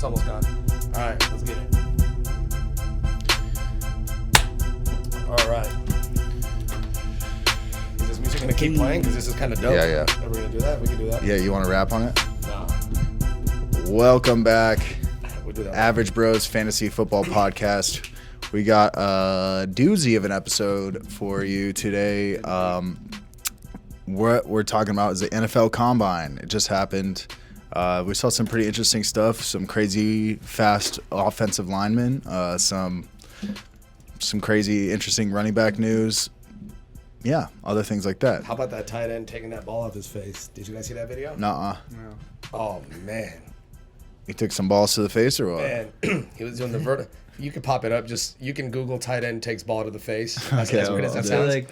It's almost gone. All right, let's get it. All right. Is this music gonna keep playing? Because this is kind of dope. Yeah. Are we gonna do that? We can do that. Yeah, you want to rap on it? Nah, Welcome back, we'll do that. Average Bros Fantasy Football Podcast. We got a doozy of an episode for you today. What we're talking about is the NFL Combine. It just happened. We saw some pretty interesting stuff, some crazy fast offensive linemen, some crazy interesting running back news. Yeah, other things like that. How about that tight end taking that ball off his face? Did you guys see that video? Nuh-uh. No. Oh man, He took some balls to the face or what? man, he was doing the vertical. You can pop it up. Just you can Google tight end takes ball to the face. That's as weird as that I feel sounds. like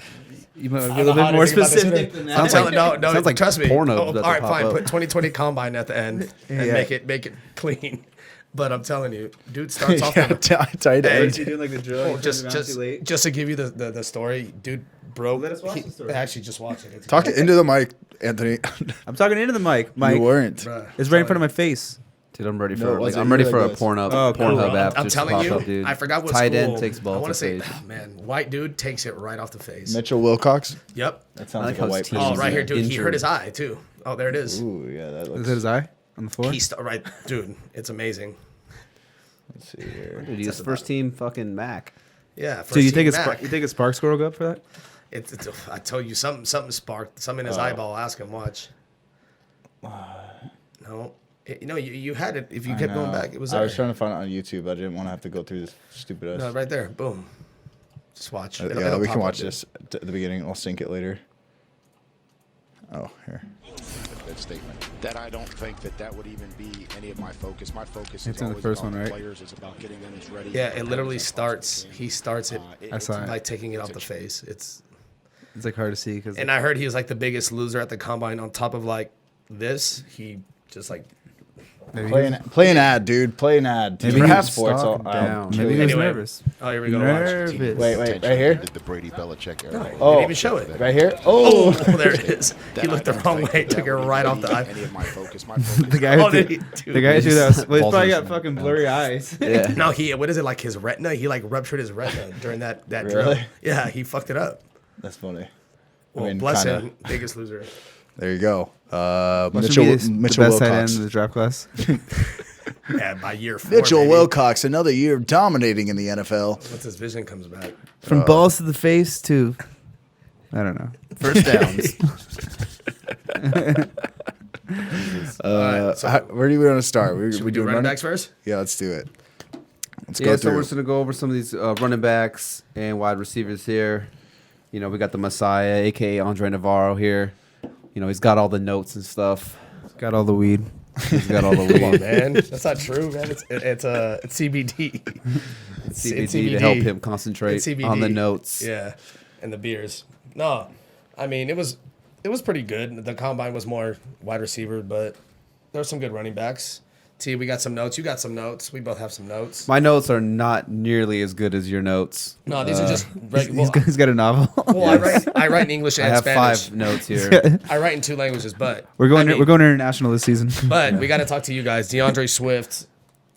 you might be I a don't little know how bit to more think about this specific either. than I'm that. telling no, sounds like trust me. porno Oh, all that right, pop fine. up. Put 2020 combine at the end and Yeah. make it clean. But I'm telling you, dude starts off. Yeah, tight Hey, end. Is he doing like the drill? Oh, He just turns around too late? to give you the story, dude, bro. Let us watch the story. Actually, just watch it. It's Talk great. into the mic, Anthony. I'm talking into the mic. Mike, You weren't. Bruh, it's right in front of my face. Dude, I'm ready No, for it wasn't. I'm ready You for were a like this. Pornhub Oh, cool. Pornhub app. I'm just telling pop you, up, dude. I forgot what tight school. end takes I ball want to to say, face. man, white dude takes it right off the face. Mitchell Wilcox. Yep. That I sounds like like a how white his team Oh, He's right here, dude. He injured. hurt his eye too. Oh, there it is. Ooh, yeah, that looks. Is that his eye on the floor? He's right, dude. It's amazing. Let's see here. Dude, he's first team fucking Mac. Yeah. So you first think team it's Mac. you think his spark score will go up for that? It's I told you something sparked something in his eyeball. Ask him. Watch. No, you had it. If you kept going back, it was I there. was trying to find it on YouTube. I didn't want to have to go through this stupid ass. No, right there. Boom. Just watch. Yeah, we can pop watch up, dude. this at the beginning. I'll sync it later. Oh, here. That statement. That I don't think that would even be any of my focus. My focus It's is in the always first about one, the right? players. It's about getting them as ready. Yeah, it prepared literally as I starts. possibly He starts it I saw it. by taking it off the face. It's It's like hard to see because and I heard he was like the biggest loser at the combine. On top of like this, he just like Play an ad, dude. Play an ad. Maybe Perhaps he sports. stopped down. maybe he was Anyway. nervous. oh here we go. Watch. Nervous. Wait, right attention here. to The Brady Belichick era. No, he Oh. didn't even show it. Right here. Oh, Oh, there it is. That He I looked the don't wrong think way. that Took it would right even off the be eye. Any of my focus. My focus. The guy, Oh, who dude, the guy who threw that. Well, he's Balls probably are got fucking blurry eyes. Yeah. No, what is it like his retina? He like ruptured his retina during that drill. Really? Yeah, he fucked it up. that's funny. Well, mean, bless kinda. him, biggest loser. There you go. What should Mitchell, be the Mitchell best tight end Wilcox. in the draft class? Yeah, by year 4. Mitchell baby. Wilcox, another year of dominating in the NFL. Once his vision comes back. From balls to the face to, I don't know. First downs. Alright, so Where do we want to start? should we do running backs first? Yeah, let's do it. Let's Yeah, go so through. we're just gonna go over some of these running backs and wide receivers here. You know, we got the Messiah, aka Andre Navarro here. You know, he's got all the notes and stuff. Got all the weed. He's got all the Come on, weed. man. That's not true, man. It's CBD. CBD to help him concentrate It's CBD. on the notes. Yeah, and the beers. No, I mean it was pretty good. The combine was more wide receiver, but there were some good running backs. T, we got some notes. You got some notes. We both have some notes. My notes are not nearly as good as your notes. No, these are just regular. He's got a novel. Well, I write in English I and have Spanish. 5 notes here. I write in 2 languages, but We're going. I mean, We're going international this season. But we got to talk to you guys. DeAndre Swift.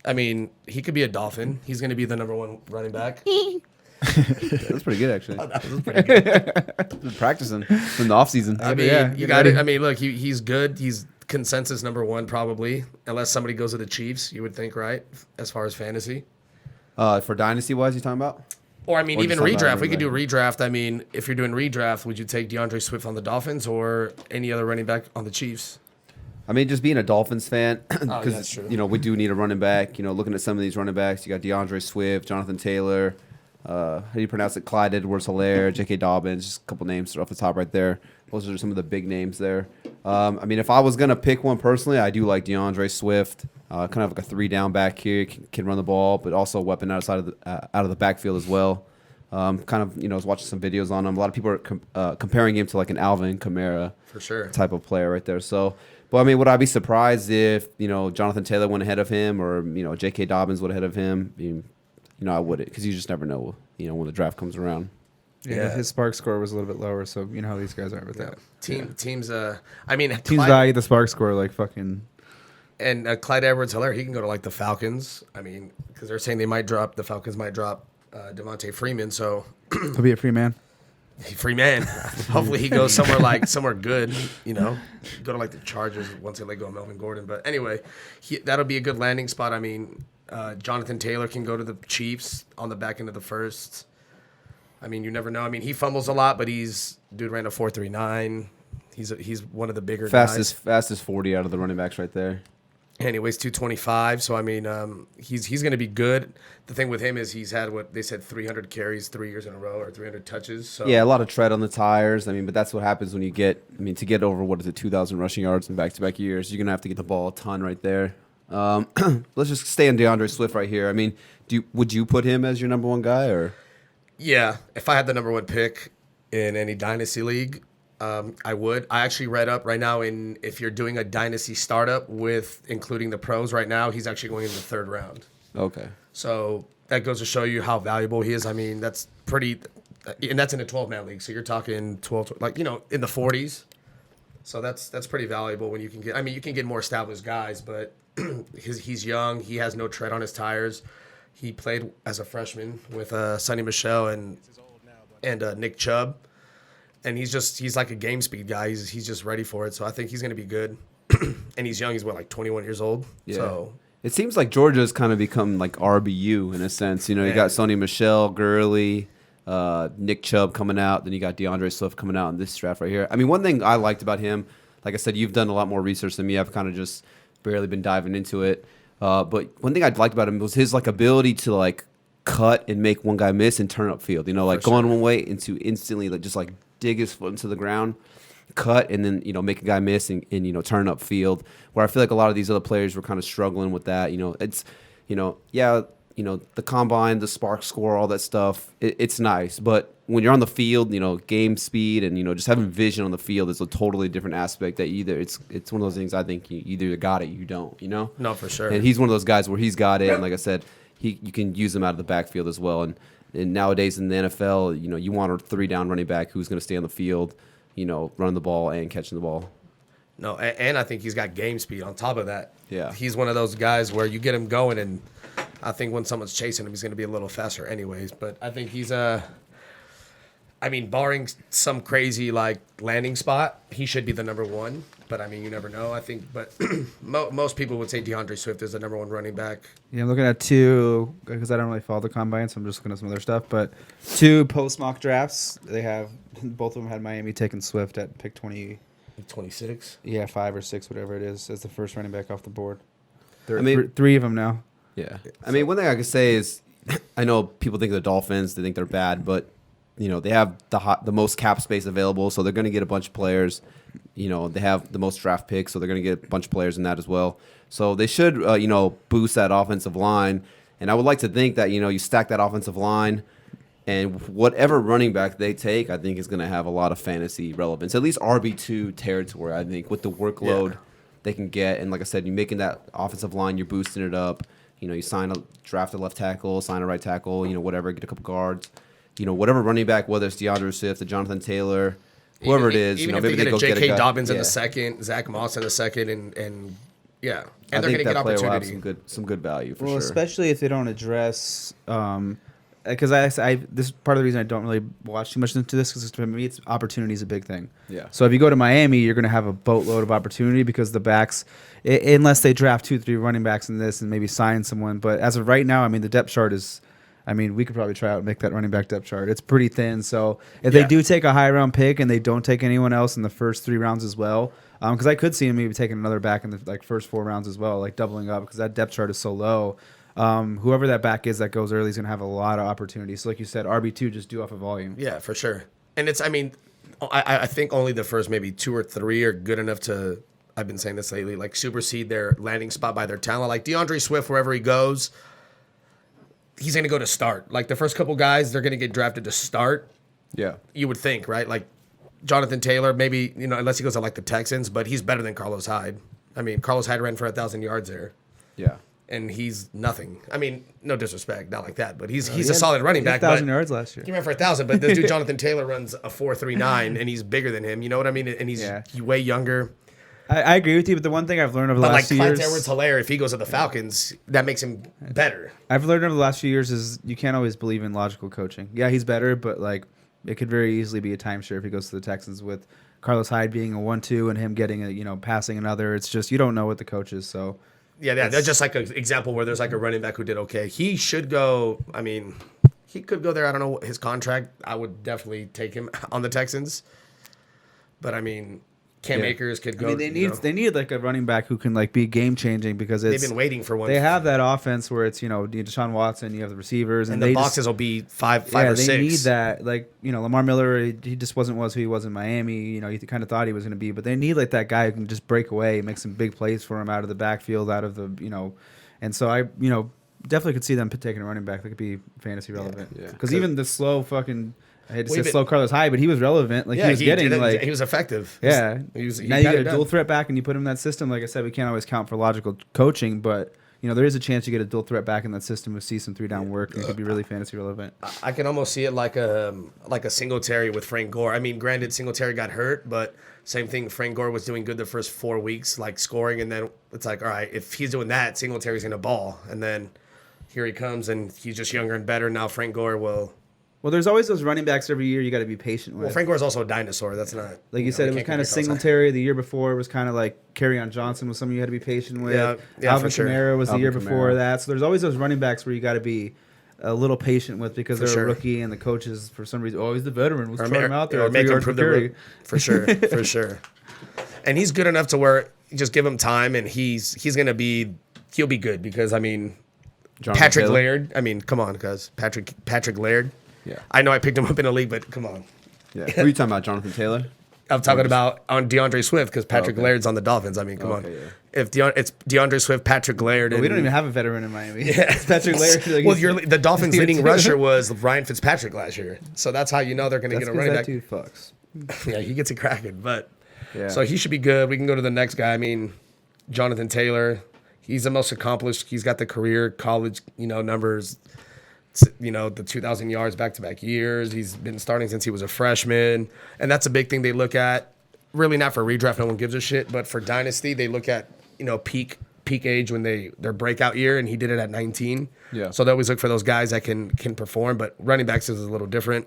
I mean, he could be a Dolphin. He's going to be the #1 running back. That's pretty good, actually. That was pretty good. Been practicing in the offseason. I mean, Yeah, you got it. I mean, look, he's good. He's consensus #1 probably, unless somebody goes to the Chiefs. You would think, right? As far as fantasy, For dynasty wise, you talking about? or I mean, Or even just talking about redraft. We could do everybody. redraft. I mean, if you're doing redraft, would you take DeAndre Swift on the Dolphins or any other running back on the Chiefs? I mean, just being a Dolphins fan, because that's true. you know we do need a running back. You know, looking at some of these running backs, you got DeAndre Swift, Jonathan Taylor, how do you pronounce it? Clyde Edwards-Helaire, J.K. Dobbins, just a couple names off the top right there. Those are some of the big names there. I mean, if I was gonna pick one personally, I do like DeAndre Swift. Kind of like a 3-down back here, can run the ball, but also a weapon outside of the backfield as well. Kind of, you know, I was watching some videos on him. A lot of people are comparing him to like an Alvin Kamara For sure. type of player right there. So, but I mean, would I be surprised if, you know, Jonathan Taylor went ahead of him or, you know, J.K. Dobbins went ahead of him? You know, I wouldn't, because you just never know, you know, when the draft comes around. Yeah, his spark score was a little bit lower, so you know how these guys are with that. Teams. I mean, Teams value the spark score like fucking And Clyde Edwards-Helaire, he can go to like the Falcons. I mean, because they're saying the Falcons might drop Devontae Freeman. So He'll be a free man. Freeman, hopefully he goes somewhere good. You know, go to like the Chargers once they let go of Melvin Gordon. But anyway, that'll be a good landing spot. I mean, Jonathan Taylor can go to the Chiefs on the back end of the first. I mean, you never know. I mean, he fumbles a lot, but dude ran a 4.39. He's one of the bigger guys. Fastest 40 out of the running backs right there. And he weighs 225. So I mean, he's going to be good. The thing with him is he's had what they said 300 carries 3 years in a row or 300 touches. So Yeah, a lot of tread on the tires. I mean, but that's what happens when you get. I mean, to get over 2,000 rushing yards in back-to-back years, you're gonna have to get the ball a ton right there. Let's just stay on DeAndre Swift right here. I mean, would you put him as your number one guy or? Yeah, if I had the number one pick in any dynasty league, I would. I actually read up right now if you're doing a dynasty startup with including the pros right now, he's actually going in the third round. Okay. So that goes to show you how valuable he is. I mean, that's pretty, and that's in a 12-man league. So you're talking 12, like, you know, in the 40s. So that's pretty valuable when you can get. I mean, you can get more established guys, but he's young. He has no tread on his tires. He played as a freshman with Sonny Michel and Nick Chubb, and he's like a game speed guy. He's just ready for it. So I think he's going to be good. And he's young. He's like 21 years old. Yeah. So It seems like Georgia's kind of become like RBU in a sense. You know, you got Sonny Michel, Gurley, Nick Chubb coming out. Then you got DeAndre Swift coming out in this draft right here. I mean, one thing I liked about him, like I said, you've done a lot more research than me. I've kind of just barely been diving into it. But one thing I liked about him was his like ability to like cut and make one guy miss and turn upfield. You know, like going one way into instantly like just like dig his foot into the ground, cut, and then, you know, make a guy miss and you know, turn upfield. Where I feel like a lot of these other players were kind of struggling with that. You know, it's, you know, yeah, you know, the combine, the spark score, all that stuff, it's nice. But when you're on the field, you know, game speed and, you know, just having vision on the field is a totally different aspect that it's one of those things I think you either got it, you don't, you know? no, for sure. And he's one of those guys where he's got it. And like I said, you can use him out of the backfield as well. And nowadays in the NFL, you know, you want a 3-down running back who's going to stay on the field, you know, running the ball and catching the ball. No, and I think he's got game speed on top of that. Yeah. He's one of those guys where you get him going, and I think when someone's chasing him, he's going to be a little faster anyways. But I think he's I mean, barring some crazy, like, landing spot, he should be the number one. But, I mean, you never know, I think. But most people would say DeAndre Swift is the number one running back. Yeah, I'm looking at two, because I don't really follow the combine, so I'm just looking at some other stuff. But two post-mock drafts, both of them had Miami taking Swift at pick 20. 26. Yeah, 5 or 6, whatever it is, as the first running back off the board. I mean- Three of them now. Yeah. I mean, one thing I could say is I know people think of the Dolphins, they think they're bad, but, you know, they have the most cap space available, so they're going to get a bunch of players. You know, they have the most draft picks, so they're going to get a bunch of players in that as well. So they should, you know, boost that offensive line. And I would like to think that, you know, you stack that offensive line, and whatever running back they take, I think is going to have a lot of fantasy relevance, at least RB2 territory, I think, with the workload they can get. And like I said, you're making that offensive line, you're boosting it up. You know, you draft a left tackle, sign a right tackle, you know, whatever, get a couple guards. You know, whatever running back, whether it's DeAndre Swift, the Jonathan Taylor, whoever it is, Even you know, if maybe they they get go a get a J.K. guy. Dobbins in Yeah. the second, Zach Moss in the second, and yeah. I And they're think going to get that player will have opportunity. some good value for Well, sure. especially if they don't address, because I this is part of the reason I don't really watch too much into this, because to me, opportunity is a big thing. Yeah. So if you go to Miami, you're going to have a boatload of opportunity because the backs, unless they draft 2-3 running backs in this and maybe sign someone. But as of right now, I mean, the depth chart is, I mean, we could probably try out and make that running back depth chart. It's pretty thin. So if they do take a high round pick and they don't take anyone else in the first 3 rounds as well, because I could see him maybe taking another back in the first 4 rounds as well, like doubling up, because that depth chart is so low. Whoever that back is that goes early is going to have a lot of opportunities. So like you said, RB2 just due off of volume. Yeah, for sure. And it's, I mean, I think only the first maybe 2 or 3 are good enough to, I've been saying this lately, like supersede their landing spot by their talent. Like DeAndre Swift, wherever he goes, he's going to go to start. Like the first couple guys, they're going to get drafted to start. Yeah. You would think, right? Like Jonathan Taylor, maybe, you know, unless he goes to like the Texans, but he's better than Carlos Hyde. I mean, Carlos Hyde ran for 1,000 yards there. Yeah. And he's nothing. I mean, no disrespect, not like that, but he's a solid running back. 1,000 but yards last year. he ran for 1,000, but this dude Jonathan Taylor runs a 4.39, and he's bigger than him. You know what I mean? And he's way younger. I agree with you, but the one thing I've learned over the But like last few Clyde years, Edwards-Helaire, if he goes to the Falcons, that makes him better. I've learned over the last few years is you can't always believe in logical coaching. Yeah, he's better, but like it could very easily be a timeshare if he goes to the Texans with Carlos Hyde being a 1-2 and him getting passing another. It's just you don't know what the coach is. So Yeah, that's just like an example where there's like a running back who did okay. He should go. I mean, he could go there. I don't know his contract. I would definitely take him on the Texans. But I mean, Cam Yeah. Akers could go. I mean, they need like a running back who can like be game changing because They've it's been waiting for one. they have that offense where it's Deshaun Watson, you have the receivers, and and the they boxes just, will be five yeah, or they six. need that. Like Lamar Miller, he just wasn't who he was in Miami. You kind of thought he was going to be, but they need like that guy who can just break away, make some big plays for him out of the backfield, out of the and so I definitely could see them taking a running back that could be fantasy relevant. Yeah. Because even the slow fucking. I hate to Well, say even- slow Carlos Hyde, but he was relevant. Like he was getting did it. like He was effective. yeah. he Now you got get it a dual done. threat back and you put him in that system. Like I said, we can't always count for logical coaching, but there is a chance you get a dual threat back in that system with see some 3-down work and it could be really fantasy relevant. I can almost see it like a Singletary with Frank Gore. I mean, granted, Singletary got hurt, but same thing. Frank Gore was doing good the first 4 weeks, like scoring, and then it's like, all right, if he's doing that, Singletary's gonna ball, and then here he comes, and he's just younger and better. Now Frank Gore will. Well, there's always those running backs every year you got to be patient with. Well, Frank Gore's also a dinosaur. That's not Like you said, it was kind of Singletary. The year before, it was kind of like Kerryon Johnson was something you had to be patient with. Yeah, Alvin for sure. Kamara was the Alvin year before Kamara. that. So there's always those running backs where you got to be a little patient with because For they're sure. a rookie and the coaches, for some reason, he's the veteran. Let's Or throw him out there. or at 3 make him yards per prove the carry. for sure, for sure. And he's good enough to where you just give him time, and he'll be good because I mean, Jonathan Patrick Taylor? Laird. I mean, come on, cuz Patrick Laird. Yeah. I know I picked him up in a league, but come on. Yeah. Who are you talking about, Jonathan Taylor? I'm talking about on DeAndre Swift because Patrick okay. Laird's on the Dolphins. I mean, come on. Okay, yeah. If it's DeAndre Swift, Patrick Laird, But and we don't even have a veteran in Miami. It's Patrick Laird. Like, well, he's- the Dolphins' he's- leading rusher was Ryan Fitzpatrick last year, so that's how you know they're going to That's get a 'cause running that back. dude fucks. Yeah, he gets it cracking, but Yeah. so he should be good. We can go to the next guy. I mean, Jonathan Taylor. He's the most accomplished. He's got the career college, numbers. The 2,000 yards back-to-back years. He's been starting since he was a freshman, and that's a big thing they look at. Really, not for redraft, no one gives a shit, but for dynasty, they look at peak age when their breakout year, and he did it at 19. Yeah. So they always look for those guys that can perform. But running backs is a little different.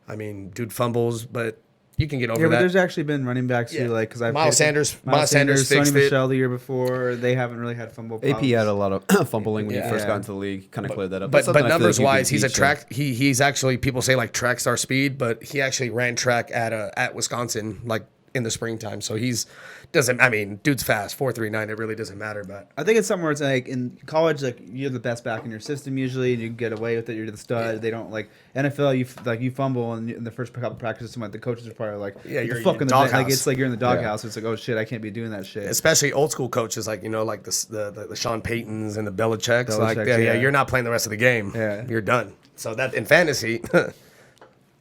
I mean, dude fumbles, but you can get over Yeah, but that. there's actually been running backs Yeah. who because I've Miles Sanders fixed Sonny it. Michel the year before. They haven't really had fumble problems. AP had a lot of fumbling when Yeah. he first Yeah. got into the league. Kind of cleared that up. But sometimes I feel like numbers you can wise, he's a teach track. He's actually people say like track star speed, but he actually ran track at Wisconsin like in the springtime. So dude's fast, 4.39. It really doesn't matter. But I think it's somewhere it's like in college, like you're the best back in your system usually, and you can get away with it. You're the stud. Yeah. They don't like NFL. You fumble in the first couple practices. The coaches are probably like, Yeah, "Get you're the fuck in in the the doghouse." like it's like you're in the doghouse. It's like, oh shit, I can't be doing that shit. especially old school coaches like like the Sean Paytons and the Belichick's. Like Belichick's, yeah, yeah. you're not playing the rest of the game. Yeah. You're done. So that in fantasy,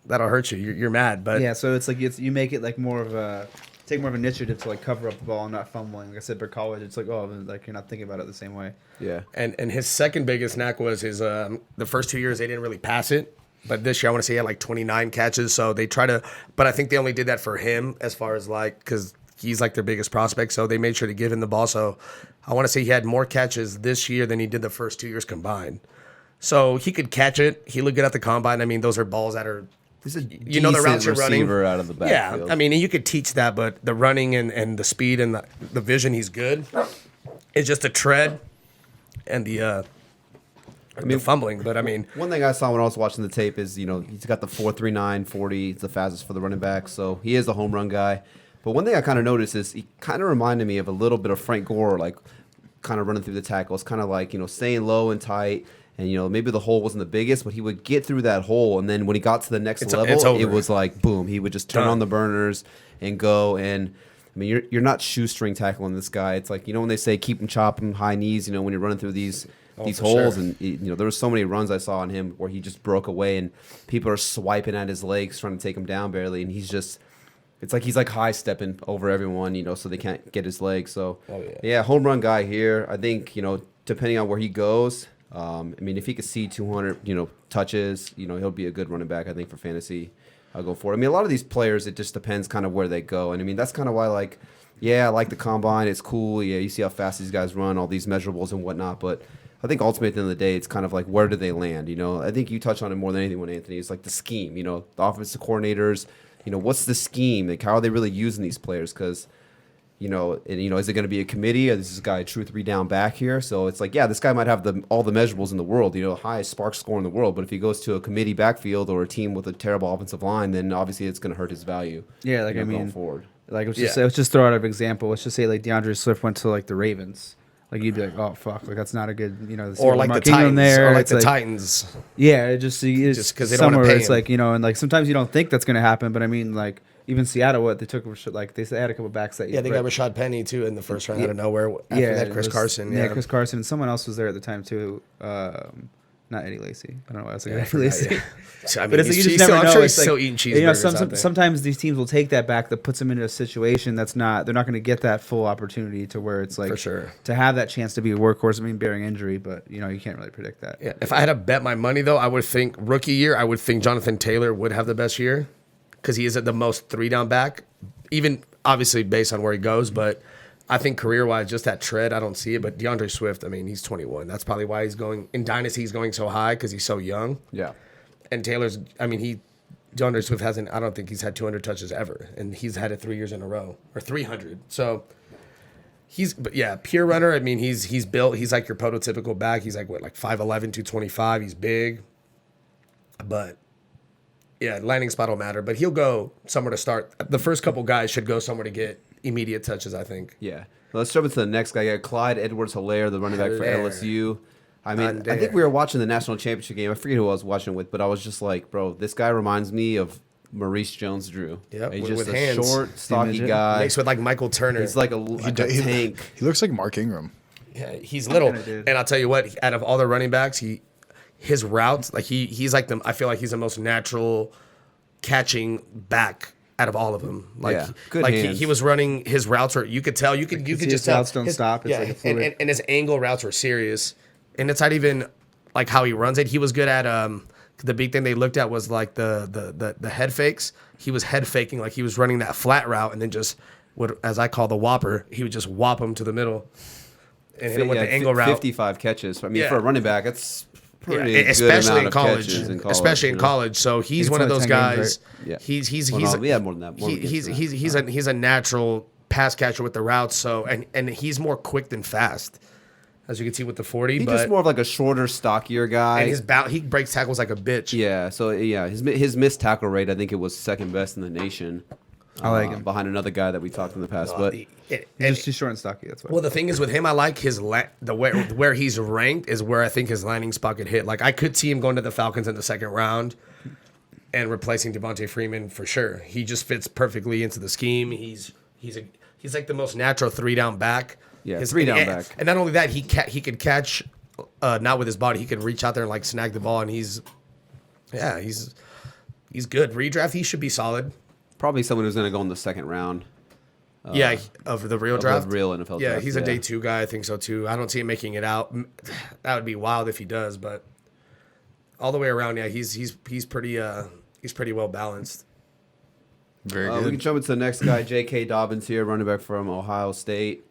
that'll hurt you. You're mad. But Yeah, so it's like you make it like more of a take more of initiative to like cover up the ball and not fumbling. Like I said, for college, it's like like you're not thinking about it the same way. Yeah. And his second biggest knack was his the first 2 years they didn't really pass it, but this year I want to say he had like 29 catches. So they try to, but I think they only did that for him as far as like because he's like their biggest prospect. So they made sure to give him the ball. So I want to say he had more catches this year than he did the first 2 years combined. So he could catch it. He looked good at the combine. I mean, those are balls that are. He's a You know the routes you're running. receiver out of the backfield. Yeah, I mean, you could teach that, but the running and the speed and the vision, he's good. It's just the tread and the fumbling. But I mean, One thing I saw when I was watching the tape is, he's got the 4.39 40. It's the fastest for the running back, so he is a home run guy. But one thing I kind of noticed is he kind of reminded me of a little bit of Frank Gore, like kind of running through the tackles, kind of like, staying low and tight. And, maybe the hole wasn't the biggest, but he would get through that hole. And then when he got to the next It's level, over. it was like, boom, he would just turn Done. on the burners and go. And, I mean, you're not shoestring tackling this guy. It's like, when they say keep him chopping high knees, when you're running through these for holes. sure. And, there were so many runs I saw on him where he just broke away and people are swiping at his legs, trying to take him down barely. And it's like he's like high stepping over everyone, so they can't get his legs. So, yeah, home run guy here. I think, depending on where he goes, I mean, if he could see 200, touches, he'll be a good running back, I think, for fantasy. I'll go for it. I mean, a lot of these players, it just depends kind of where they go. And, I mean, that's kind of why, like, yeah, I like the combine. It's cool. Yeah, you see how fast these guys run, all these measurables and whatnot. But I think ultimately at the end of the day, it's kind of like where do they land? You know, I think you touch on it more than anyone, Anthony. It's like the scheme. You know, the offensive coordinators. You know, what's the scheme? Like, how are they really using these players? Because you know, and, you know, is it going to be a committee? Or is this guy a true 3-down back here? So it's like, yeah, this guy might have all the measurables in the world, you know, highest spark score in the world. But if he goes to a committee backfield or a team with a terrible offensive line, then obviously it's going to hurt his value. Yeah, like, you know, I mean, going forward. Like let's just throw out an example. Let's just say like DeAndre Swift went to like the Ravens. Like you'd be like, oh fuck, like that's not a good, you know. Or like the Titans, or like the Titans. Yeah, it just it's 'cause they don't wanna somewhere pay it's him. like, you know, and like sometimes you don't think that's gonna happen, but I mean like even Seattle, what they took like they had a couple backs that Yeah, they got Rashad Penny too in the first round out of nowhere. After yeah, that, Chris it was- Carson. Yeah, Yeah, Chris Carson, and someone else was there at the time too. Not Eddie Lacy. I don't know why I was like Yeah, I Eddie forgot, Lacy. yeah. I mean, But it's like, you he's just still, never I'm know. sure he's It's like, still eating cheeseburgers. you know, out there. sometimes these teams will take that back that puts them into a situation that's not. They're not going to get that full opportunity to where it's like For sure. to have that chance to be a workhorse. I mean, bearing injury, but you know you can't really predict that. Yeah, if I had to bet my money though, I would think rookie year. I would think Jonathan Taylor would have the best year because he is at the most 3-down back, even obviously based on where he goes. But I think career wise, just that tread, I don't see it. But DeAndre Swift, I mean, he's 21. That's probably why he's going in dynasty. He's going so high because he's so young. Yeah. And Taylor's, I mean, DeAndre Swift hasn't. I don't think he's had 200 touches ever, and he's had it 3 years in a row or 300. So. But yeah, pure runner. I mean, he's built. He's like your prototypical back. He's like what, like 5'11", 225. He's big. But yeah, landing spot will matter. But he'll go somewhere to start. The first couple guys should go somewhere to get immediate touches, I think. Yeah. Well, let's jump into the next guy. Yeah, Clyde Edwards-Helaire, the running back for Helaire. LSU. I mean, Helaire. I think we were watching the national championship game. I forget who I was watching it with, but I was just like, bro, this guy reminds me of Maurice Jones-Drew. Yep, He's with- just with a hands. short, stocky midget. guy. Mixed with like Michael Turner. He's like a tank. He looks like Mark Ingram. Yeah, he's little. Kinda did. And I'll tell you what, out of all the running backs, his routes, like he's like I feel like he's the most natural catching back out of all of them. Like, Yeah, good like hands. he was running his routes where you could tell, you could see just his tell routes don't stop. It's yeah, like a fluid. and his angle routes were serious. And it's not even like how he runs it. He was good at the big thing they looked at was like the head fakes. He was head faking, like he was running that flat route and then just what as I call the whopper, he would just whop him to the middle. And hit him with the angle route. 55 catches. I mean, Yeah. for a running back, that's pretty Yeah, good especially amount in of college, catches in college. especially in you know? college. So he's it's one of only those 10 games, guys. right? He's Well, no, we had more than that. More than he's a natural pass catcher with the routes. So and he's more quick than fast, as you can see with the 40. He's but just more of like a shorter, stockier guy. and he breaks tackles like a bitch. Yeah, so yeah, his missed tackle rate, I think it was second best in the nation. I like him. Behind another guy that we talked in the past, but And- He's and- just too short and stocky. That's why. well, the thing is with him, I like his where he's ranked is where I think his landing spot could hit. Like I could see him going to the Falcons in the second round and replacing Devontae Freeman for sure. He just fits perfectly into the scheme. He's like the most natural 3-down back. Yeah, 3-down and, back. And not only that, he could catch, not with his body. He could reach out there and like snag the ball, and he's good. Redraft, he should be solid. probably someone who's going to go in the second round. Of the real of draft, the real NFL Yeah, draft, he's a yeah. day 2 guy. I think so too. I don't see him making it out. That would be wild if he does, but all the way around, yeah, he's pretty well balanced. Very We can good. jump into the next guy, J.K. Dobbins here, running back from Ohio State.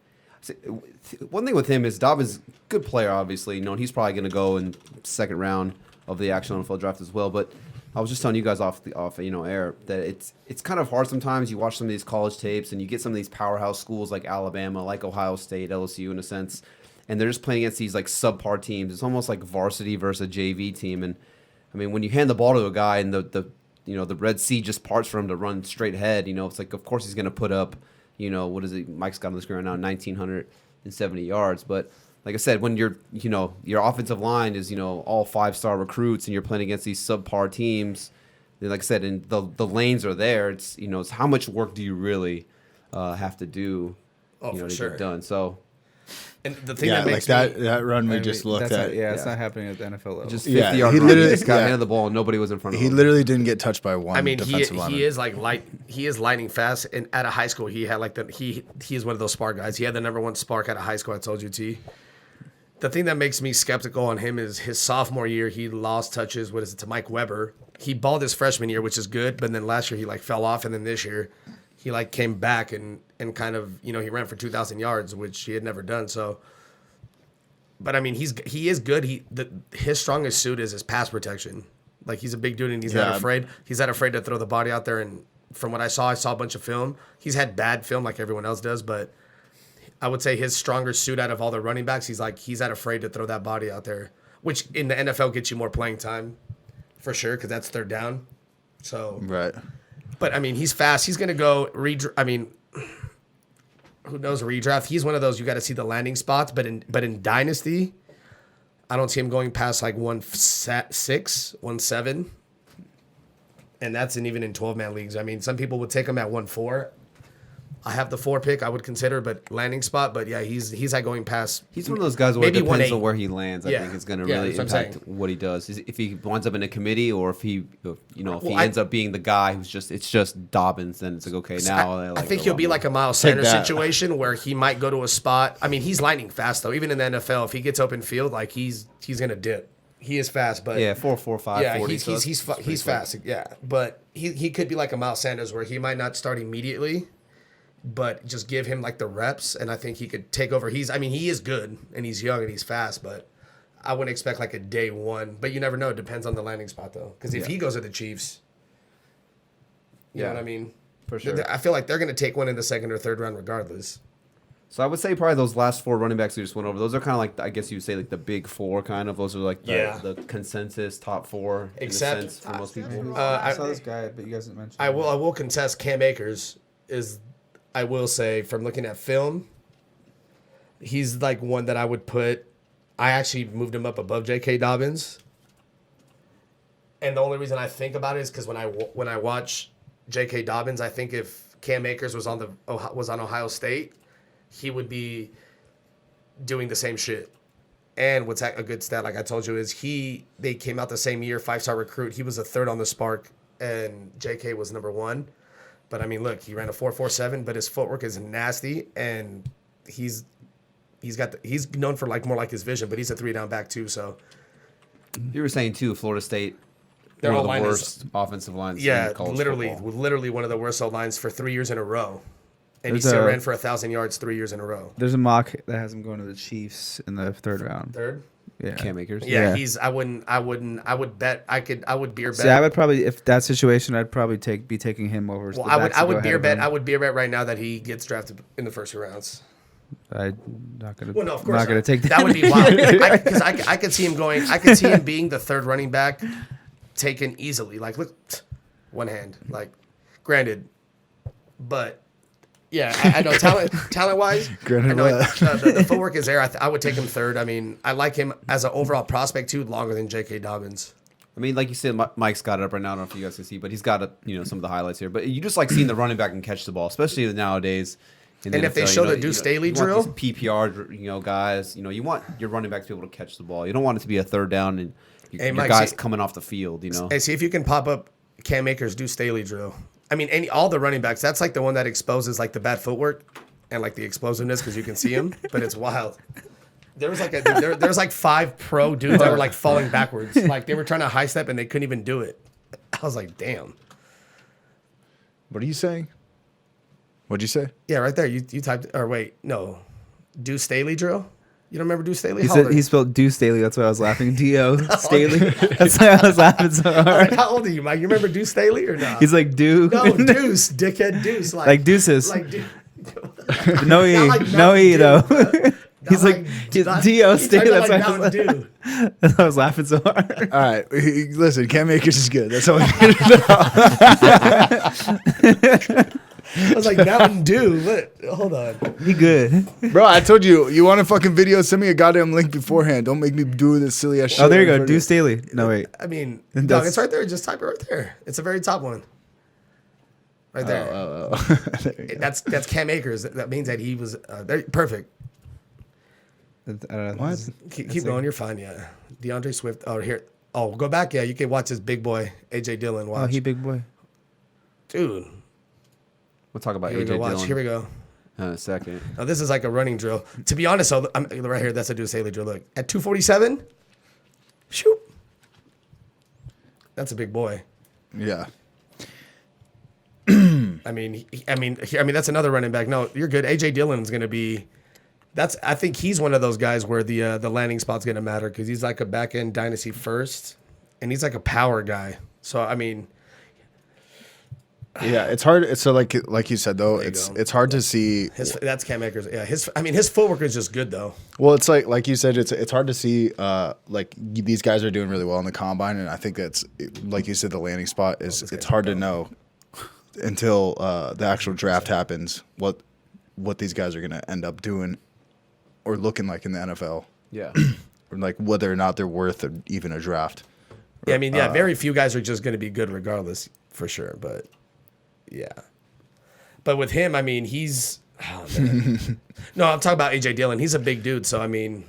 One thing with him is Dobbins, good player, obviously. You know, he's probably going to go in second round of the actual NFL draft as well. But I was just telling you guys off air that it's kind of hard sometimes. You watch some of these college tapes and you get some of these powerhouse schools like Alabama, like Ohio State, LSU in a sense, and they're just playing against these like subpar teams. It's almost like varsity versus a JV team. And I mean, when you hand the ball to a guy and the Red Sea just parts for him to run straight ahead, it's like, of course he's going to put up, what is it? Mike's got on the screen right now, 1,970 yards. But like I said, when your offensive line is, all 5-star recruits and you're playing against these subpar teams, then like I said, and the lanes are there, it's how much work do you really have to do, For to sure. get done. So And the thing Yeah, that like makes that me, that run we I mean, just looked that's at. not, it's yeah. not happening at the NFL level. just Yeah, 50-yard he run, he literally- just got yeah. handed the ball and nobody was in front of He him. literally didn't get touched by one I mean, defensive lineman. he is lightning fast. And out of high school, he had like he is one of those spark guys. He had the number 1 spark out of high school. I told you, T. The thing that makes me skeptical on him is his sophomore year, he lost touches. To Mike Weber? He balled his freshman year, which is good, but then last year he like fell off, and then this year he like came back and kind of, you know, he ran for 2,000 yards, which he had never done. So, but I mean, he is good. His strongest suit is his pass protection. Like, he's a big dude and he's not afraid. He's not afraid to throw the body out there. And from what I saw a bunch of film. He's had bad film like everyone else does, but I would say his stronger suit out of all the running backs, he's not afraid to throw that body out there, which in the NFL gets you more playing time for sure, because that's third down. So, Right. but I mean, he's fast. He's going to go who knows, redraft. He's one of those, you got to see the landing spots, but in Dynasty, I don't see him going past like 1.6, 1.7. And that's even in 12-man leagues. I mean, some people would take him at 1.4. I have the 4 pick I would consider, but landing spot. But yeah, he's like going past. He's one of those guys where it maybe depends 1.8. on where he lands. I Yeah. think it's going to Yeah, really that's what I'm impact saying. what he does. If he winds up in a committee, or if he Well, ends up being the guy who's just Dobbins, then it's like, okay, now I think he'll be like a Miles Take Sanders that. situation where he might go to a spot. I mean, he's lightning fast though. Even in the NFL, if he gets open field, like he's gonna dip. He is fast, but 4.45, yeah, 40. he's fast. Yeah, but he could be like a Miles Sanders where he might not start immediately, but just give him like the reps, and I think he could take over. He is good and he's young and he's fast, but I wouldn't expect like a day one. But you never know. It depends on the landing spot though, because if he goes to the Chiefs, you know what I mean. For sure. I feel like they're gonna take one in the second or third round regardless. So I would say probably those last 4 running backs we just went over. Those are kind of like, I guess you would say, like the big 4 kind of. Those are like the consensus top 4 Except- in a sense for most people. I I- saw this guy, but you guys didn't mention. I will contest Cam Akers is, I will say, from looking at film, he's like one that I would put. I actually moved him up above J.K. Dobbins, and the only reason I think about it is because when I watch J.K. Dobbins, I think if Cam Akers was on Ohio State, he would be doing the same shit. And what's a good stat, like I told you, is they came out the same year, 5-star recruit. He was a third on the Spark, and J.K. was number 1. But I mean, look, he ran a 4.47, but his footwork is nasty, and he's known for like more like his vision, but he's a 3-down back too. So You were saying too, Florida State, Their one of the O-line is- worst offensive lines. yeah, in college literally football. one of the worst lines for 3 years in a row, and he There's still a- ran for 1,000 yards 3 years in a row. There's a mock that has him going to the Chiefs in the third round. Third. Yeah. Cam Akers. Yeah, Yeah. I would bet I would beer bet. See, I would probably, if that situation, I'd probably be taking him over. Well, the I would backs to go ahead of him. I would beer bet right now that he gets drafted in the first 2 rounds. I'm not gonna. Well, no, of course not gonna take that. That would be wild. Because I could see him going. I could see him being the third running back, taken easily. Like, look, one hand. Like, granted, but yeah, I know talent wise. Granted I know what? the footwork is there. I would take him third. I mean, I like him as an overall prospect too, longer than J.K. Dobbins. I mean, like you said, Mike's got it up right now. I don't know if you guys can see, but he's got some of the highlights here. But you just like seeing the running back and catch the ball, especially nowadays. in the And if they NFL, show the Deuce Staley you want drill- these PPR, guys, you want your running back to be able to catch the ball. You don't want it to be a third down and Hey, your Mike, guys see- coming off the field. Hey, see if you can pop up Cam Akers, do Staley drill. I mean, all the running backs. That's like the one that exposes like the bad footwork and like the explosiveness because you can see him, but it's wild. There was like 5 pro dudes that were like falling backwards, like they were trying to high step and they couldn't even do it. I was like, damn. What are you saying? What'd you say? Yeah, right there. You typed or wait, no, do Staley drill. You don't remember do Staley? He How old said are he you? spelled Deuce Staley. That's why I was laughing. D.O. Staley. That's why I was laughing so Like, hard. how old are you, Mike? You remember Deuce Staley or not? He's like Dew. no Deuce, dickhead Deuce, like Deuces. like dude. No E. Not like No Mountain E Dew, though. bro. He's Not like not- D.O. he Staley. typed That's it why I like was Mountain like- Dew. I was laughing so hard. All right, listen. Cam Akers is good. That's all we need to know. I was like Mountain Dew. What? Hold on. He good. Bro, I told you. You want a fucking video? Send me a goddamn link beforehand. Don't make me do this silly ass shit. Oh, there you go. I've Deuce heard Staley. No wait. I mean, And dog, that's- it's right there. Just type it right there. It's the very top one. Right there. There you go. That's Cam Akers. That means that he was perfect. I don't know. What? Keep going. You're fine. Yeah. DeAndre Swift. Oh, here. Oh, go back. Yeah, you can watch this big boy, AJ Dillon. Oh, Watch. he big boy. Dude. We'll talk about Here we AJ go. Watch. Dillon Here we go. in a second. Now, this is like a running drill. To be honest, though, I'm right here. That's a Deuce Staley drill. Look. At 247, shoot. That's a big boy. Yeah. I mean, that's another running back. No, you're good. AJ Dillon's going to be. I think he's one of those guys where the landing spot's going to matter because he's like a back end dynasty first, and he's like a power guy. So I mean, Yeah, it's hard. It's so like you said though, you it's go. it's hard to see. that's Cam Akers. Yeah, his footwork is just good though. Well, it's like you said, it's hard to see. Like these guys are doing really well in the combine, and I think that's like you said, the landing spot is it's hard to know until the actual draft happens what these guys are going to end up doing or looking like in the NFL, Yeah. or like whether or not they're worth even a draft. Yeah, I mean, very few guys are just going to be good regardless, for sure. But yeah, but with him, I mean, he's no, I'm talking about AJ Dillon. He's a big dude, so I mean,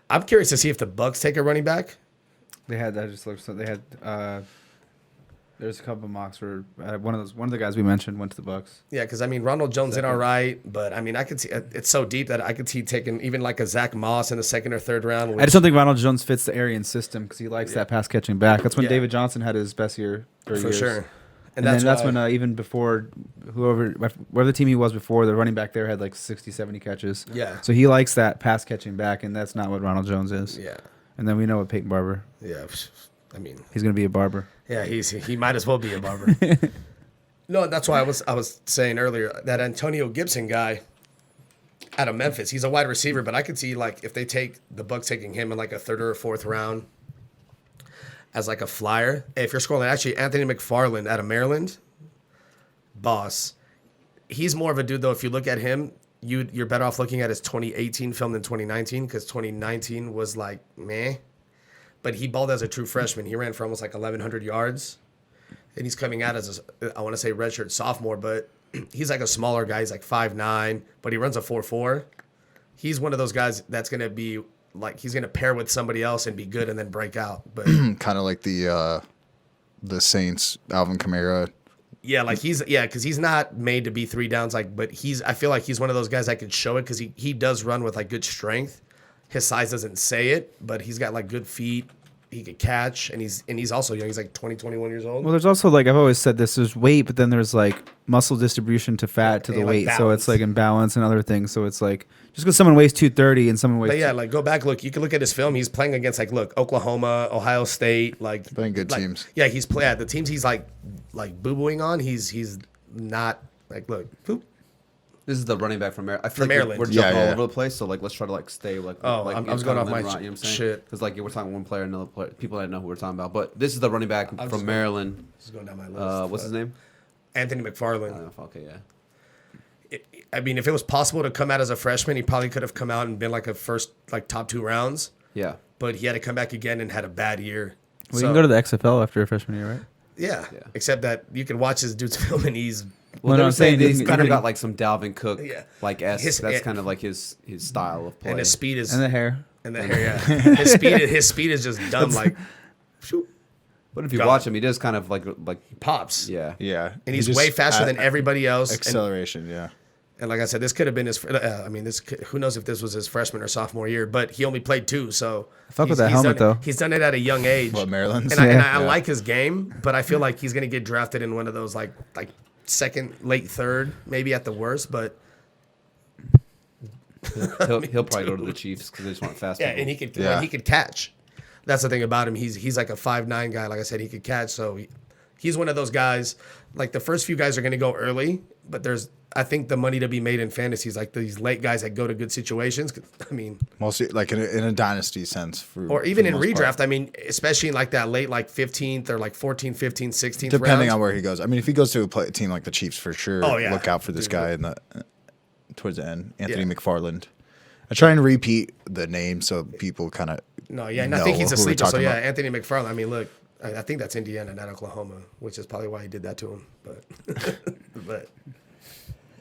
I'm curious to see if the Bucks take a running back. They had that just looks. They had. There's a couple of mocks where one of the guys we mentioned went to the Bucks. Yeah, because I mean, Ronald Jones did all right, but I mean, I could see it's so deep that I could see taking even like a Zach Moss in the second or third round. I just don't think Ronald Jones fits the Arian system because he likes that pass catching back. That's when Yeah. David Johnson had his best year for years. sure. And then that's why- when even before whatever the team he was before, the running back there had like 60, 70 catches. Yeah. So he likes that pass catching back, and that's not what Ronald Jones is. Yeah, And then we know what Peyton Barber. yeah. I mean, He's going to be a barber. yeah, he might as well be a barber. No, that's why I was saying earlier that Antonio Gibson guy out of Memphis, he's a wide receiver, but I could see like if they take the Bucks taking him in like a third or a fourth round as like a flyer. If you're scrolling, actually Anthony McFarland out of Maryland, boss. He's more of a dude though. If you look at him, you're better off looking at his 2018 film than 2019 because 2019 was like meh. But he balled as a true freshman. He ran for almost like 1,100 yards. And he's coming out as I want to say redshirt sophomore, but he's like a smaller guy. He's like 5'9", but he runs a 4.4. He's one of those guys that's going to be like, he's going to pair with somebody else and be good and then break out. But Kind of like the Saints, Alvin Kamara. yeah, like because he's not made to be 3 downs. Like, but I feel like he's one of those guys that could show it because he does run with like good strength. His size doesn't say it, but he's got like good feet. He could catch, and he's also young. He's like 20, 21 years old. Well, there's also like I've always said this: there's weight, but then there's like muscle distribution to fat to the like weight. So balance. it's like imbalance and other things. So it's like just because someone weighs 230 and someone weighs But yeah, like go back, look. You can look at his film. He's playing against like Oklahoma, Ohio State, like Playing good like- teams. Yeah, he's the teams he's like boo booing on. He's not like look. Boop. This is the running back from Maryland. I feel From like Maryland. we're jumping Yeah, yeah. all over the place, so like let's try to like stay like. Oh, like, I was going off my you know what I'm saying? shit. Because like we're talking one player, another player. People didn't know who we're talking about, but this is the running back just from Maryland. Just going down my list. What's his name? Anthony McFarland. Okay, yeah. I mean, if it was possible to come out as a freshman, he probably could have come out and been like a first like top 2 rounds. Yeah. But he had to come back again and had a bad year. Well, you can go to the XFL after a freshman year, right? Yeah. Except that you can watch this dude's film and he's Well, no, I'm saying he's you kind of can- got like some Dalvin Cook Yeah. like His- that's yeah. kind of like his style of play. and his speed is and the hair. and the hair. Yeah, his speed is just dumb. Like, shoot, But if you God. watch him, he does kind of like pops. yeah. Yeah, And he's way faster than everybody else. Acceleration, yeah. And like I said, this could have been his. Who knows if this was his freshman or sophomore year? But he only played 2, so Fuck with he's- that he's helmet, done, though. He's done it at a young age. What, Maryland's? And I Yeah. like his game, but I feel like he's gonna get drafted in one of those like second, late third, maybe at the worst. But He'll probably go to the Chiefs because they just want fast. yeah, people. and he could Yeah. he could catch. That's the thing about him. He's like a 5'9" guy. Like I said, he could catch. So he's one of those guys. Like the first few guys are gonna go early, but I think the money to be made in fantasy is like these late guys that go to good situations. 'Cause, I mean, Mostly like in a dynasty sense, or even for in the most part. redraft. I mean, especially in like that late like 15th or like 14th, 15th, 16th Depending round. on where he goes. I mean, if he goes to a team like the Chiefs, for sure, Oh, yeah. look out for this Dude, guy in the towards the end, Anthony Yeah. McFarland. I try and repeat the name so people kind of No, yeah, and I think he's a who we're sleeper. So talking yeah, about. Anthony McFarland. I mean, look, I think that's Indiana, not Oklahoma, which is probably why he did that to him. But, but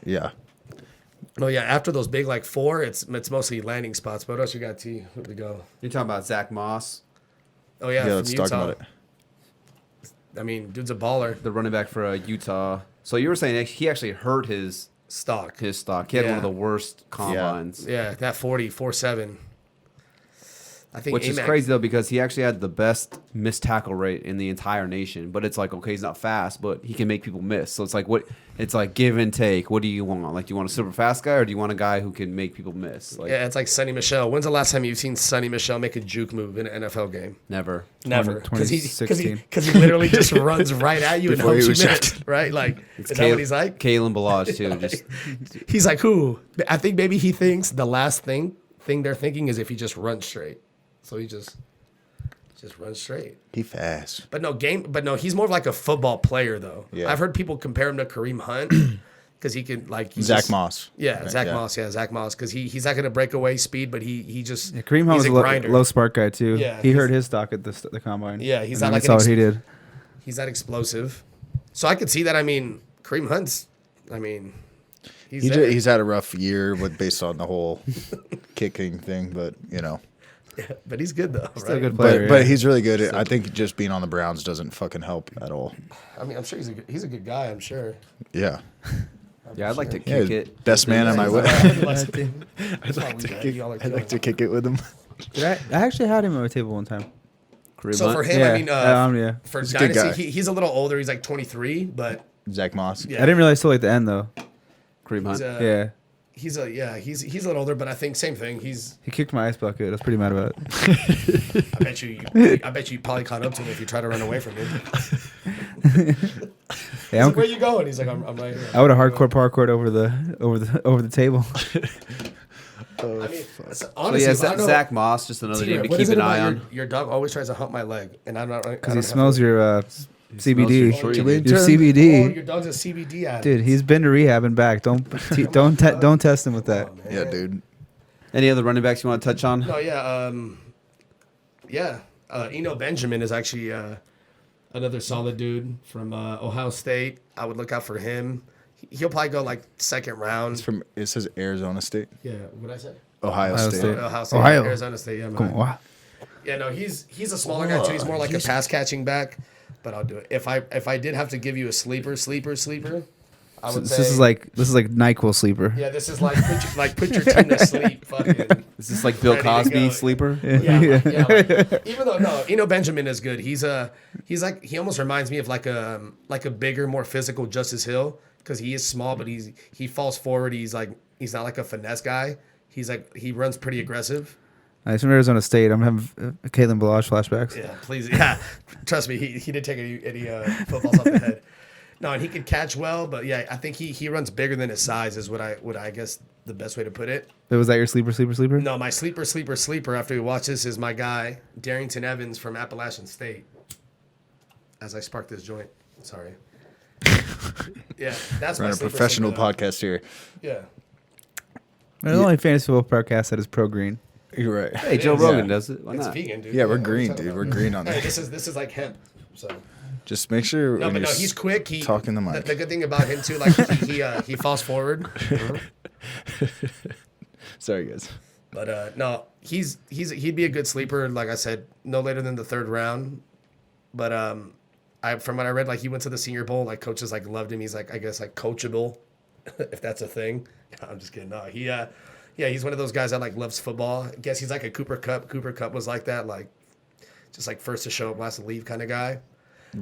Yeah. no, yeah. After those big like 4, it's mostly landing spots. But what else you got, T? Where we go? You're talking about Zach Moss, Oh yeah, Yeah, from let's Utah. talk about it. I mean, dude's a baller. the running back for Utah. So you were saying he actually hurt his Stock. stock. He had one of Yeah. the worst combines. Yeah, that 40, 4.7. I think Which is Amac- crazy though, because he actually had the best missed tackle rate in the entire nation. But it's like, okay, he's not fast, but he can make people miss. So it's like it's like give and take. What do you want? Like, do you want a super fast guy, or do you want a guy who can make people miss? Like, Yeah, it's like Sonny Michel. When's the last time you've seen Sonny Michel make a juke move in an NFL game? never. Never, because he 2016. literally just runs right at you and Before he helps you was miss, drafted. right? Like, It's is that what he's like? Kalen Balazs too. Just He's like, who? I think maybe he thinks the last thing they're thinking is if he just runs straight. So he just runs straight. He fast. But no, he's more of like a football player though. Yeah. I've heard people compare him to Kareem Hunt because he can like he's Zach just- Moss. Yeah, Right, Zach yeah. Moss. Yeah, Zach Moss because he's not gonna break away speed, but he just Kareem Hunt he's was a a grinder. low spark guy too. Yeah, he he's- hurt his stock at the combine. Yeah, he's and not then like we an saw what he did. He's that explosive. So I could see that. I mean, Kareem Hunt's. I mean, he's there. He's had a rough year based on the whole kicking thing, but but he's good though, Still a right? good player. but yeah. he's really good. I think just being on the Browns doesn't fucking help at all. I mean, I'm sure he's a good guy. I'm sure. Yeah. yeah, I'd like to Yeah, kick it. best man on my way. I'd I'd like to kick it with him. I actually had him on my table one time. Kareem So Hunt. for him, Yeah, I mean, yeah. for He's a good Dynasty, guy. he's a little older. He's like 23, but Zach Moss. yeah, I didn't realize till like the end though. Kareem Hunt. he's Yeah, he's a little older, but I think same thing. He's he kicked my ice bucket. I was pretty mad about it. I bet you probably caught up to him if you tried to run away from him. Yeah, He's like, where you going? He's like, I'm right here. I would have hardcore parkoured over the table. I mean, So honestly, yeah, I don't know- Zach Moss, just another name to What is keep it an eye about on. your dog always tries to hump my leg, and I'm not Because he smells your CBD. your Your tree. Oh, CBD. your dog's a CBD addict. Dude, he's been to rehab and back. Don't test him with that. Oh, man. Yeah, dude. Any other running backs you want to touch on? No, yeah. Eno Benjamin is actually another solid dude from Ohio State. I would look out for him. He'll probably go like second round. It says Arizona State. Yeah, what did I say? Ohio Ohio State. State. Ohio State, Ohio. Arizona State. Yeah, Come on. yeah. No, he's a smaller guy too. He's more like a pass catching back. But I'll do it. If I did have to give you a sleeper, I would say This is like NyQuil sleeper. yeah. This is put your team to sleep. Fucking. Is this like Bill Ready to Cosby go. sleeper? Yeah, even though Eno Benjamin is good, he almost reminds me of like a bigger, more physical Justice Hill because he is small, but he falls forward. He's not like a finesse guy. He runs pretty aggressive. Nice from Arizona State. I'm having Kalen Balazs flashbacks. Yeah, please, yeah. Trust me, he didn't take any footballs off the head. No, and he could catch well, but yeah, I think he runs bigger than his size is what I guess the best way to put it. But was that your sleeper? No, my sleeper after we watch this is my guy, Darrington Evans from Appalachian State. As I spark this joint. Sorry. Yeah, that's my We're on a sleeper professional sleeper. podcast here. Yeah. The only fantasy football podcast that is pro green. You're right. Hey, Joe Rogan does it. Why It's not? vegan, dude. Yeah, we're what are you green, talking dude. about? We're green on Hey, this. this is like hemp. So Just make sure no, when but you're no, he's quick. He talking the mic. The good thing about him too, like he falls forward. Sorry, guys. But no, he'd be a good sleeper. Like I said, no later than the third round. But from what I read, like he went to the Senior Bowl. Like coaches like loved him. He's like I guess like coachable, if that's a thing. I'm just kidding. No, he's one of those guys that like loves football. I guess he's like a Cooper Kupp. Cooper Kupp was like that, like just like first to show up, last to leave kind of guy.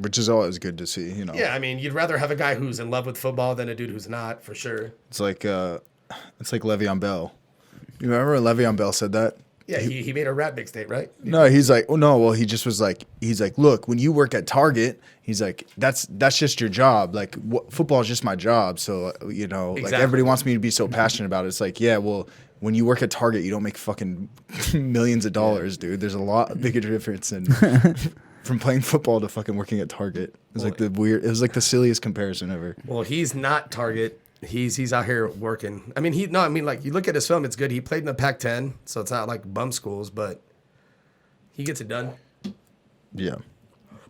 Which is always good to see, you know. Yeah, I mean, you'd rather have a guy who's in love with football than a dude who's not, for sure. It's like Le'Veon Bell. You remember when Le'Veon Bell said that? Yeah, he made a rap mixtape, right? No, he's like, oh no, well he just was like, he's like, look, when you work at Target, he's like, that's just your job. Like football is just my job. So you know, like Exactly. everybody wants me to be so passionate about it. It's like, yeah, well, when you work at Target, you don't make fucking millions of dollars, dude. There's a lot bigger difference in from playing football to fucking working at Target. It was like it was like the silliest comparison ever. Well, he's not Target. He's out here working. I mean, like you look at his film, it's good. He played in the Pac-10, so it's not like bum schools, but he gets it done. Yeah.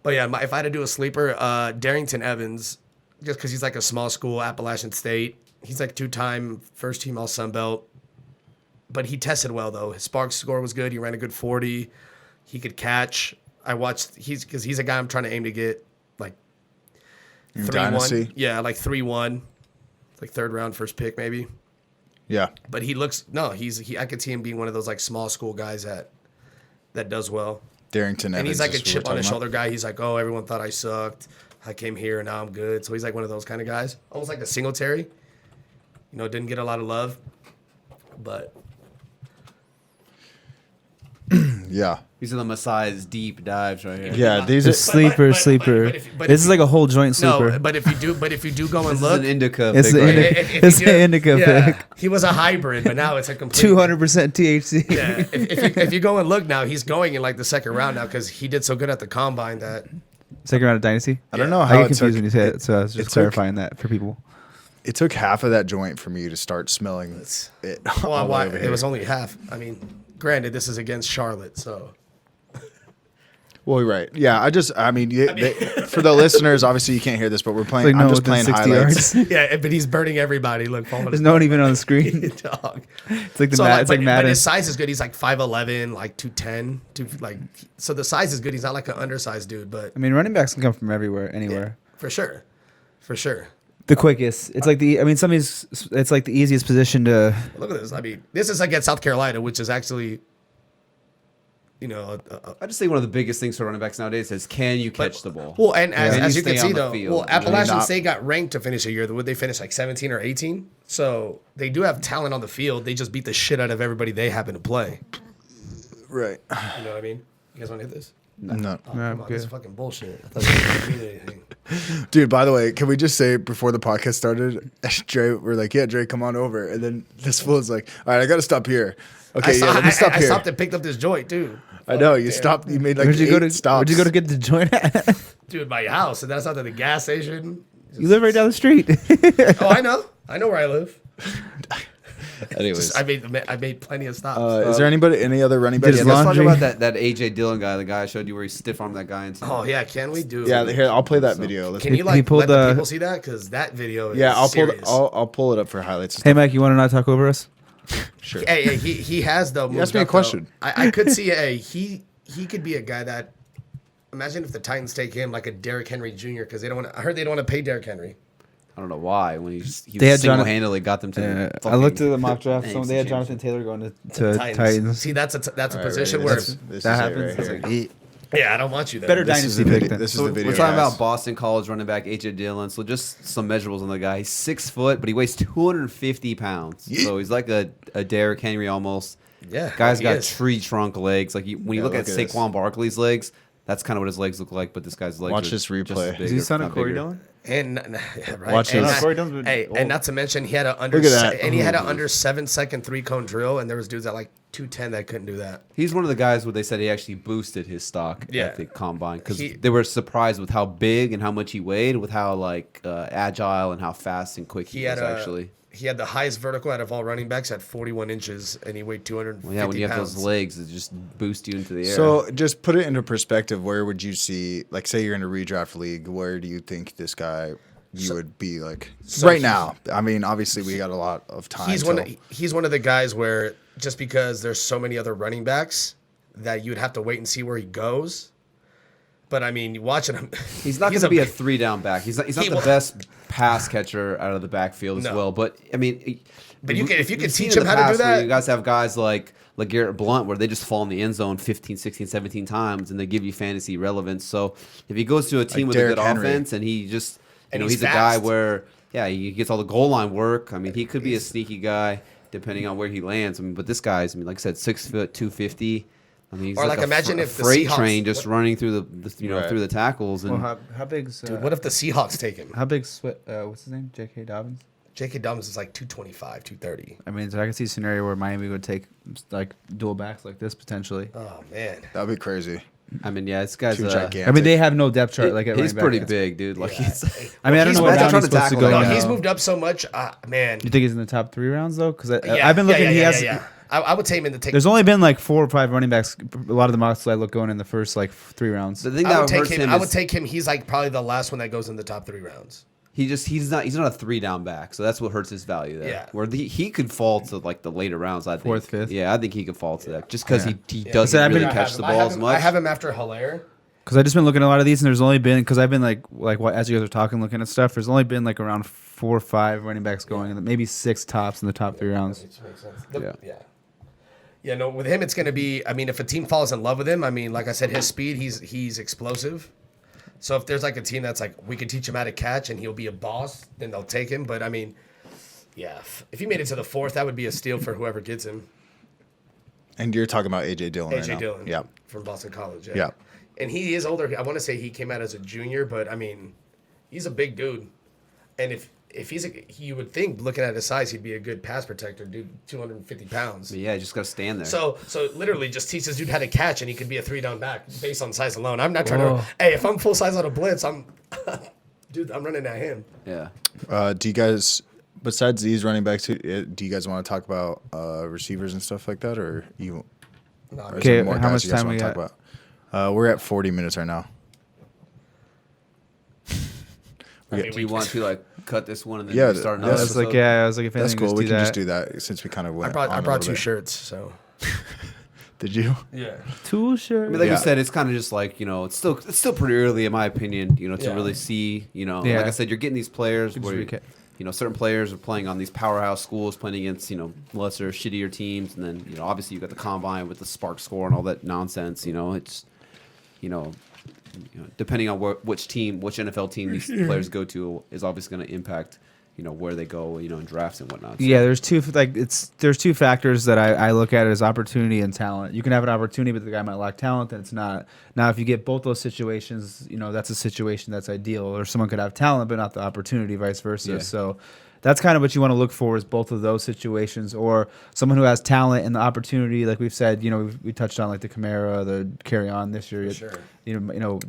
But yeah, if I had to do a sleeper, Darrington Evans, just because he's like a small school, Appalachian State. He's like 2-time first team All Sun Belt. But he tested well though. His spark score was good. He ran a good 40. He could catch. I watched. He's a guy I'm trying to aim to get like 3-1. Dynasty? Yeah, like 3-1. Like third round, first pick maybe. Yeah. But he looks I could see him being one of those like small school guys that that does well. Darrington And he's Evans like a is who we're chip on his talking shoulder guy. He's like, oh, everyone thought I sucked. I came here and now I'm good. So he's like one of those kind of guys, almost like a Singletary. You know, didn't get a lot of love, but about. Yeah. These are the Messiah's deep dives right here. Yeah, these are Sleeper. but This is like a whole joint sleeper. no. But if you do go and This is look, an indica. It's pick the right here. indica. if It's you the do- indica yeah, pick. he was a hybrid, but now it's a complete 200% THC. Yeah, if you go and look now, he's going in like the second round now because he did so good at the combine that Second round of Dynasty. I don't know I how get it confused took, when you say it, so I was it just took- clarifying that for people. it took half of that joint for me to start smelling it. well, all why, over it here. was only half. I mean, granted, this is against Charlotte, so Well, you're right. Yeah, I mean, for the listeners, obviously you can't hear this, but we're playing. Like, no, I'm just within playing 60 highlights. yards. yeah. But he's burning everybody. Look, There's no one even on the screen. dog. It's like the So, it's like but Madden. his size is good. He's like 5'11", like 210, like. So the size is good. He's not like an undersized dude, but I mean, running backs can come from everywhere, anywhere. for sure, for sure. The quickest. It's like the. I mean, it's like the easiest position to. Look at this. I mean, this is against South Carolina, which is actually, you know, I just think one of the biggest things for running backs nowadays is can you catch the ball? well, and as, Can as you you can stay see on the though, field? well, I mean, Appalachian not- State got ranked to finish a year. Would they finish like 17 or 18? So they do have talent on the field. They just beat the shit out of everybody they happen to play. Right. You know what I mean? You guys want to hit this? No. Yeah, Come on, good. this is fucking bullshit. I thought it didn't mean anything. Dude, by the way, can we just say before the podcast started, Dre, we're like, yeah, Dre, come on over. And then this fool is like, all right, I got to stop here. Okay, yeah, let me stop I here. stopped and picked up this joint, too. I know, you Damn. stopped. You made like Where'd you go 8 to? stops. Where'd you go to get the joint at? Dude, my house. And that's not at the gas station. You live right down the street. Oh, I know. I know where I live. Anyways, I made plenty of stops. is there any other running backs? His Yeah, let's talk laundry. about that AJ Dillon guy, the guy I showed you where he stiff armed that guy into. Oh yeah, can we do? Yeah, here, I'll play that video. Let's Can you He like pulled let the the- people see that? Because that video is yeah, I'll serious. I'll pull it up for highlights. Hey, Mike, you want to not talk over us? Sure. Hey, he has though. asked moved me a up, though. question. I could see he could be a guy that. Imagine if the Titans take him like a Derrick Henry Jr. because they don't want. I heard they don't want to pay Derrick Henry. I don't know why when he They had single handedly got them to. the I looked at fucking the mock draft. AFC They had championship. Jonathan Taylor going to Titans. See, that's a All right, position right, where this that is it happens. right here. yeah, I don't want you there. Better This is dynasty the pick video. then. This is So the video. we're talking guys. about Boston College running back AJ Dillon. So just some measurables on the guy. He's 6 foot, but he weighs 250 pounds. So he's like a Derrick Henry almost. Yeah, Guy's he got is. tree trunk legs. Like when you Yeah, look at look at this. Saquon Barkley's legs, that's kind of what his legs look like. But this guy's legs. Watch are this just replay. as Is big he or son of not Corey bigger. Dillon? And yeah, right. Watch and this. not- Corey Dillon's been hey, old. and not to mention he had an under Look at that. and he had an under 7-second 3-cone drill, and there was dudes at like 210 that couldn't do that. He's one of the guys where they said he actually boosted his stock Yeah. at the combine because He- they were surprised with how big and how much he weighed, with how like agile and how fast and quick he, He had was actually. he had the highest vertical out of all running backs at 41 inches, and he weighed 250 Well, yeah, when you have pounds. those legs, it just boosts you into the air. So just put it into perspective. Where would you see, like, say you're in a redraft league? Where do you think this guy would be like right now? I mean, obviously we got a lot of time. He's till- he's one of the guys where just because there's so many other running backs that you'd have to wait and see where he goes. But I mean, watching him, he's not going to be a big- 3-down back. He's not He the will- best pass catcher out of the backfield as No. well. But I mean, But you can- if you we've can seen teach in him the how to do past where that- you guys have guys like Garrett Blunt where they just fall in the end zone 15, 16, 17 times and they give you fantasy relevance. So if he goes to a team with a Derrick good Henry. offense and he just, And he's he's a guy fast. where he gets all the goal line work. I mean, he could be a sneaky guy depending on where he lands. I mean, but this guy's, like I said, 6 foot, 250. I mean, he's Or, like, a imagine a if the freight Seahawks- train just what- running through the Right. through the tackles and. Well, how big's Dude, what if the Seahawks take him? how big's what's his name? J.K. Dobbins. J.K. Dobbins is like 225, 230. I mean, so I can see a scenario where Miami would take like dual backs like this potentially. Oh man, That'd be crazy. I mean, yeah, this guy's Too gigantic. I mean, they have no depth chart like at he's running back. pretty It's- big, dude. Like Yeah. he's. I mean, I don't He's know what moved up- round trying he's to supposed to tackle go. that no, guy. he's now. moved up so much. Man, You think he's in the top 3 rounds though? Because yeah, I've been looking. Yeah, he yeah, has. yeah, yeah. I would take him in the take. There's only been like 4 or 5 running backs. A lot of the mocks I look going in the first like 3 rounds. The thing I that would take hurts him. him I would is take him. He's like probably the last one that goes in the top 3 rounds. he's not a 3-down back, so that's what hurts his value there. Yeah. Where he could fall to like the later rounds. I think 4th, 5th. Yeah, I think he could fall to that just because Yeah. he So doesn't I've been- really I catch the ball as much. I have him after Hilaire. Because I just been looking at a lot of these, and there's only been because I've been like what as you guys are talking, looking at stuff. There's only been like around 4 or 5 running backs going, and maybe 6 tops in the top 3 rounds. Makes sense. Yeah. Yeah. Yeah, no, with him it's going to be. I mean, if a team falls in love with him, I mean, like I said, his speed, he's explosive. So if there's like a team that's like we can teach him how to catch and he'll be a boss, then they'll take him. But I mean, yeah, if he made it to the 4th, that would be a steal for whoever gets him. And you're talking about AJ Dillon right AJ now. Dillon, Yeah. from Boston College. Yeah. And he is older. I want to say he came out as a junior, but I mean, he's a big dude. And if he's you would think looking at his size, he'd be a good pass protector, dude. 250 pounds. But yeah, you just got to stand there. So literally just teach this dude how to catch, and he could be a 3-down back based on size alone. I'm not trying to. Hey, if I'm full size on a blitz, dude, I'm running at him. yeah. Do you guys, besides these running backs, do you guys want to talk about receivers and stuff like that, or you? No, Or is Okay, there more how guys much you guys time wanna we talk got? about? We're at 40 minutes right now. Do you want to like cut this one and then Yeah, start yeah, another? I was like, episode? yeah, I was like, if That's anything, cool. just We do can that. just do that since we kind of went. I on brought a 2 little bit. shirts, so Did you? yeah. Too sure. I mean, like Yeah. you said, it's kind of just like, it's still pretty early in my opinion, to Yeah. really see, Yeah. like I said, you're getting these players Just where, recap. certain players are playing on these powerhouse schools, playing against, lesser, shittier teams, and then, obviously you got the combine with the spark score and all that nonsense. It's, depending on which NFL team these players go to is obviously going to impact, where they go, in drafts and whatnot. So, Yeah, there's two factors that I look at as opportunity and talent. You can have an opportunity, but the guy might lack talent, then it's not. Now, if you get both those situations, that's a situation that's ideal. Or someone could have talent, but not the opportunity, vice versa. Yeah. So that's kind of what you want to look for is both of those situations, or someone who has talent and the opportunity. Like we've said, we touched on like the Kamara, the Carry On this year. Sure.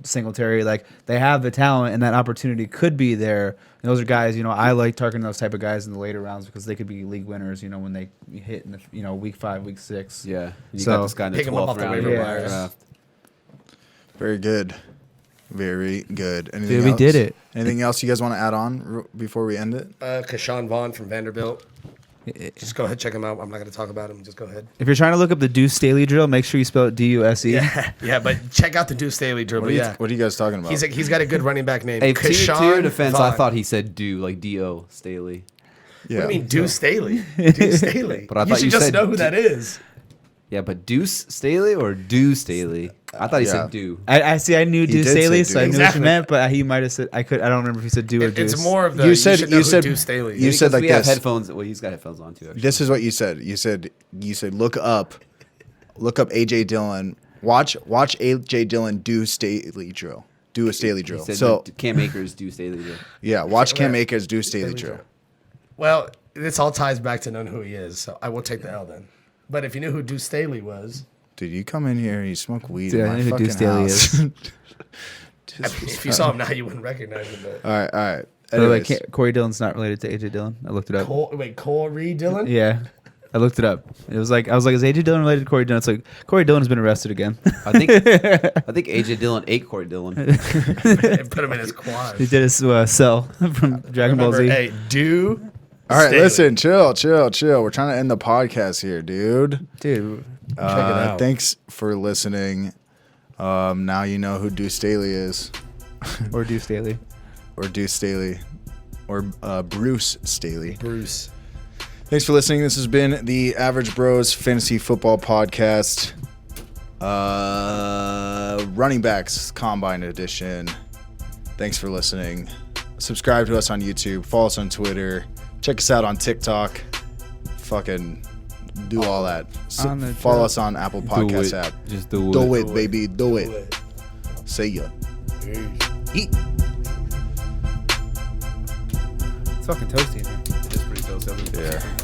Singletary, like they have the talent and that opportunity could be there. And those are guys, I like targeting those type of guys in the later rounds because they could be league winners, when they hit in the, week 5, week 6. Yeah. You So, got this guy in the pick him up 12th off the round. waiver Yeah. wires. draft. Very good. Very good. Anything Dude, we else? did it. Anything else you guys want to add on before we end it? Kashawn Vaughn from Vanderbilt. Just go ahead, check him out. I'm not going to talk about him. Just go ahead. If you're trying to look up the Deuce Staley drill, make sure you spell it D-U-S-E. Yeah, but check out the Deuce Staley drill. What But are, yeah, what are you guys talking about? he's got a good running back name. Hey, to your defense, I Vaughn. thought he said do, like D-O, Staley. yeah. What do you mean, Deuce Staley? Deuce Staley. But I you thought should you just said know who that is. Yeah, but Deuce Staley or Do Staley? I thought he Yeah. said do. I see. I knew He Deuce did say Staley, so I knew Deuce. what Exactly. you meant. But he might have said I don't remember if he said do or Deuce. It's more of the You said- should know you who said- Deuce Staley. you is. said Because like we have this. headphones. Well, he's got headphones on too. Actually. This is what you said. You said look up AJ Dillon. Watch AJ Dillon do Staley drill. Do a Staley He drill. said So Cam Akers do Staley drill. yeah, watch Cam Yeah. Akers do Staley drill. Well, this all ties back to knowing who he is, so I will take the L then. But if you knew who Deuce Staley was, Dude, you come in here, you smoke weed Dude, in I my know who fucking Deuce Staley house. is. if you saw him now, you wouldn't recognize him. But all right. By the way, Anyways. Corey Dillon's not related to AJ Dillon. I looked it up. Corey Dillon? Yeah, I looked it up. It was like I was like, is AJ Dillon related to Corey Dillon? It's like Corey Dillon has been arrested again. I think AJ Dillon ate Corey Dillon. And put him in his quad. he did his Cell from Dragon Ball Remember, Z. hey, do. All right, Staley. listen, chill. We're trying to end the podcast here, dude. Dude, Check it out. Thanks for listening. Now you know who Deuce Staley is, or Deuce Staley. or Deuce Staley, or Bruce Staley. Bruce. Thanks for listening. This has been the Average Bros Fantasy Football Podcast, Running Backs Combine Edition. Thanks for listening. Subscribe to us on YouTube. Follow us on Twitter. Check us out on TikTok. Fucking do all that. On the Follow drop. us on Apple Do Podcast it. app. Just do it. Do it, baby. Do it. See ya. Eat. It's fucking toasty in here. It's pretty close. Yeah.